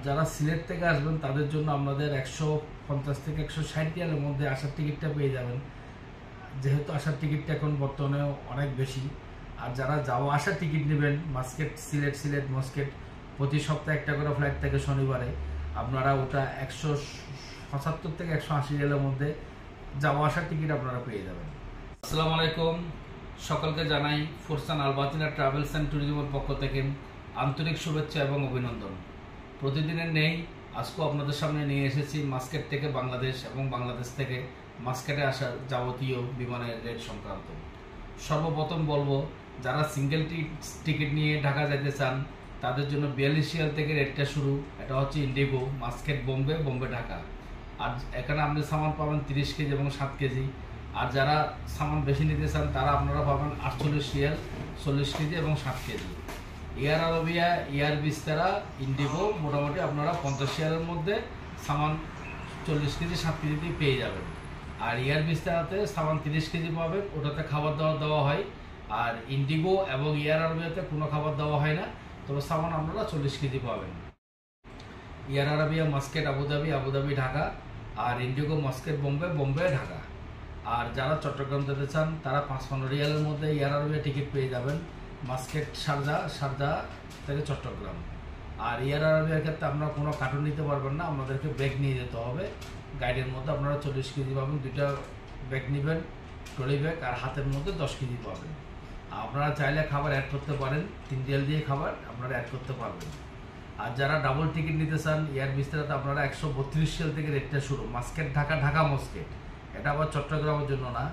যারা সিলেট থেকে আসবেন তাদের জন্য আমাদের 150 থেকে 160 রিয়ালের মধ্যে আসার টিকিটটা পেয়ে যাবেন, যেহেতু আসার টিকিটটা এখন বর্তমানে অনেক বেশি। আর যারা যাওয়া আসার টিকিট নেবেন মাস্কেট সিলেট মস্কেট, প্রতি সপ্তাহে একটা করে ফ্লাইট থেকে শনিবারে, আপনারা ওটা 175 থেকে 180 রিয়ালের মধ্যে যাওয়া আসার টিকিট আপনারা পেয়ে যাবেন। আসসালামু আলাইকুম, সকলকে জানাই ফোরসান আল বাতিনা ট্রাভেলস অ্যান্ড ট্যুরিজমের পক্ষ থেকে আন্তরিক শুভেচ্ছা এবং অভিনন্দন। প্রতিদিনের নেই আজকেও আপনাদের সামনে নিয়ে এসেছি মাস্কেট থেকে বাংলাদেশ এবং বাংলাদেশ থেকে মাস্কেটে আসার যাবতীয় বিমানের রেট সংক্রান্ত। সর্বপ্রথম বলবো, যারা সিঙ্গেল টিকিট নিয়ে ঢাকা যেতে চান তাদের জন্য 42 রিয়াল থেকে রেটটা শুরু। এটা হচ্ছে ইন্ডিগো মাস্কেট বোম্বে ঢাকা। আর এখানে আপনি সামান পাবেন 30 কেজি এবং 7 কেজি। আর যারা সামান বেশি নিতে চান তারা আপনারা পাবেন 48 রিয়াল 40 কেজি এবং 7 কেজি। এয়ার আরবিয়া, এয়ার বিস্তারা, ইন্ডিগো মোটামুটি আপনারা 50 রিয়ালের মধ্যে সামান 40 কেজি 7 কেজিতেই পেয়ে যাবেন। আর এয়ার বিস্তারাতে সামান 30 কেজি পাবেন, ওটাতে খাবার দাবার দেওয়া হয়। আর ইন্ডিগো এবং এয়ার আরবিয়াতে কোনো খাবার দেওয়া হয় না, তবে সামান আপনারা 40 কেজি পাবেন। এয়ার আরবিয়া মাস্কেট আবুধাবি ঢাকা, আর ইন্ডিগো মাস্কেট বোম্বে ঢাকা। আর যারা চট্টগ্রাম যেতে চান তারা 55 রিয়ালের মধ্যে এয়ার আরবিয়া টিকিট পেয়ে যাবেন, মাস্কেট শারজা থেকে চট্টগ্রাম। আর এয়ার আরবিয়ার ক্ষেত্রে আপনারা কোনো কার্টুন নিতে পারবেন না, আপনাদেরকে ব্যাগ নিয়ে যেতে হবে। গাইডের মধ্যে আপনারা 40 কেজি পাবেন, 2টা ব্যাগ নেবেন, ট্রলি ব্যাগ, আর হাতের মধ্যে 10 কেজি পাবেন। আপনারা চাইলে খাবার অ্যাড করতে পারেন, 3 রিয়াল দিয়ে খাবার আপনারা অ্যাড করতে পারবেন। আর যারা ডাবল টিকিট নিতে চান এয়ার বিস্তারাতে আপনারা 132 রিয়াল থেকে রেটটা শুরু, মাস্কেট ঢাকা মস্কেট। এটা আবার চট্টগ্রামের জন্য না।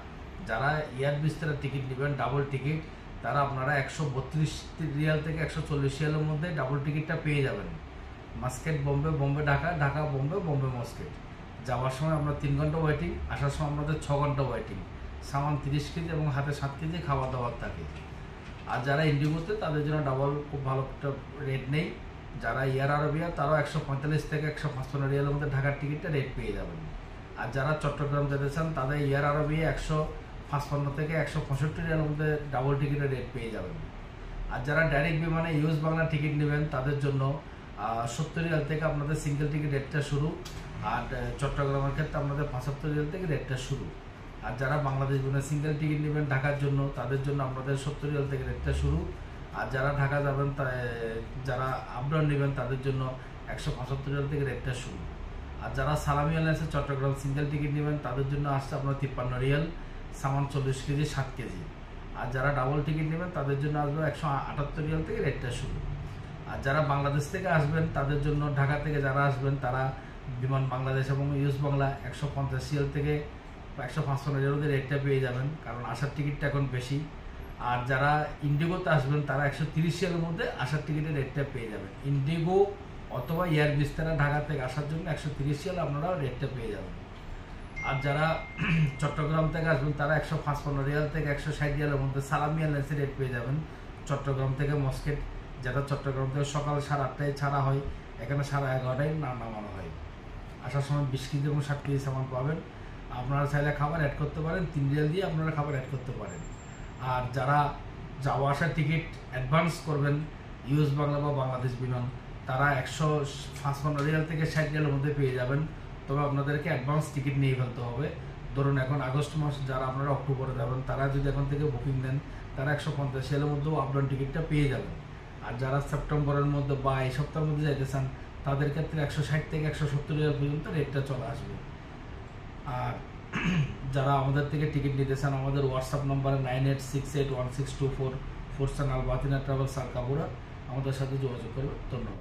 যারা এয়ার বিস্তারের টিকিট নেবেন ডাবল টিকিট, তারা আপনারা 132 রিয়াল থেকে 140 রিয়ালের মধ্যে ডাবল টিকিটটা পেয়ে যাবেন। মাস্কেট বোম্বে ঢাকা বোম্বে মস্কেট। যাওয়ার সময় আমরা 3 ঘন্টা ওয়েটিং, আসার সময় আমাদের 6 ঘন্টা ওয়েটিং। সামান 30 কেজি এবং হাতে 7 কেজি খাবার দাবার থাকে। আর যারা ইন্ডিগোতে তাদের জন্য ডাবল খুব ভালো একটা রেট নেই। যারা এয়ার আরবিয়া তারাও 145 থেকে 155 রিয়ালের মধ্যে ঢাকার টিকিটটা রেট পেয়ে যাবেন। আর যারা চট্টগ্রাম যেতে চান তাদের এয়ার আরবিয়া 155 থেকে 165 রিয়ালের মধ্যে ডাবল টিকিটের রেট পেয়ে যাবেন। আর যারা ডাইরেক্ট বিমানে ইউএস বাংলা টিকিট নেবেন তাদের জন্য 70 রিয়াল থেকে আপনাদের সিঙ্গেল টিকিট রেটটা শুরু। আর চট্টগ্রামের ক্ষেত্রে আপনাদের 75 রিয়াল থেকে রেটটা শুরু। আর যারা বাংলাদেশ বিমানে সিঙ্গেল টিকিট নেবেন ঢাকার জন্য তাদের জন্য আপনাদের 70 রিয়াল থেকে রেটটা শুরু। আর যারা ঢাকা যাবেন যারা আপডাউন নেবেন তাদের জন্য 175 রিয়াল থেকে রেটটা শুরু। আর যারা সালামি এয়ারলাইন্সের চট্টগ্রাম সিঙ্গেল টিকিট নেবেন তাদের জন্য আসছে আপনার 53 রিয়াল, সামান 40 কেজি 7 কেজি। আর যারা ডাবল টিকিট নেবেন তাদের জন্য আসবে 178 রিয়াল থেকে রেটটা শুরু। আর যারা বাংলাদেশ থেকে আসবেন তাদের জন্য ঢাকা থেকে যারা আসবেন তারা বিমান বাংলাদেশ এবং ইউএস বাংলা 150 রিয়াল থেকে 155 রিয়ালের রেটটা পেয়ে যাবেন, কারণ আসার টিকিটটা এখন বেশি। আর যারা ইন্ডিগোতে আসবেন তারা 130 রিয়ালের মধ্যে আসার টিকিটের রেটটা পেয়ে যাবেন। ইন্ডিগো অথবা এয়ার বিস্তারা ঢাকা থেকে আসার জন্য 130 রিয়াল আপনারা রেটটা পেয়ে যাবেন। আর যারা চট্টগ্রাম থেকে আসবেন তারা 155 রিয়াল থেকে 160 রিয়ালের মধ্যে সালামি এয়ারলাইন্সের রেট পেয়ে যাবেন চট্টগ্রাম থেকে মস্কেট। যেটা চট্টগ্রাম থেকে সকাল 8:30টায় ছাড়া হয়, এখানে 11:30টায় নামানো হয়। আসার সময় 20 কেজি এবং 7 কেজি সামান পাবেন। আপনারা চাইলে খাবার অ্যাড করতে পারেন, 3 রিয়াল দিয়ে আপনারা খাবার অ্যাড করতে পারেন। আর যারা যাওয়া আসার টিকিট অ্যাডভান্স করবেন ইউএস বাংলা বা বাংলাদেশ বিমান, তারা 155 রিয়াল থেকে 60 রিয়ালের মধ্যে পেয়ে যাবেন। তবে আপনাদেরকে অ্যাডভান্স টিকিট নিয়ে ফেলতে হবে। ধরুন এখন আগস্ট মাস, যারা আপনারা অক্টোবরে যাবেন তারা যদি এখন থেকে বুকিং দেন তারা 150 রিয়ালের মধ্যেও আপডাউন টিকিটটা পেয়ে যাবেন। আর যারা সেপ্টেম্বরের মধ্যে বা এই সপ্তাহের মধ্যে যাইতে চান তাদের ক্ষেত্রে 160 থেকে 170 রিয়াল পর্যন্ত রেটটা চলে আসবে। আর যারা আমাদের থেকে টিকিট নিতে চান আমাদের হোয়াটসঅ্যাপ নম্বরে 98681624 ফোরসান আল বাতিনা ট্রাভেলস আর কাবুরা আমাদের সাথে যোগাযোগ করবে। ধন্যবাদ।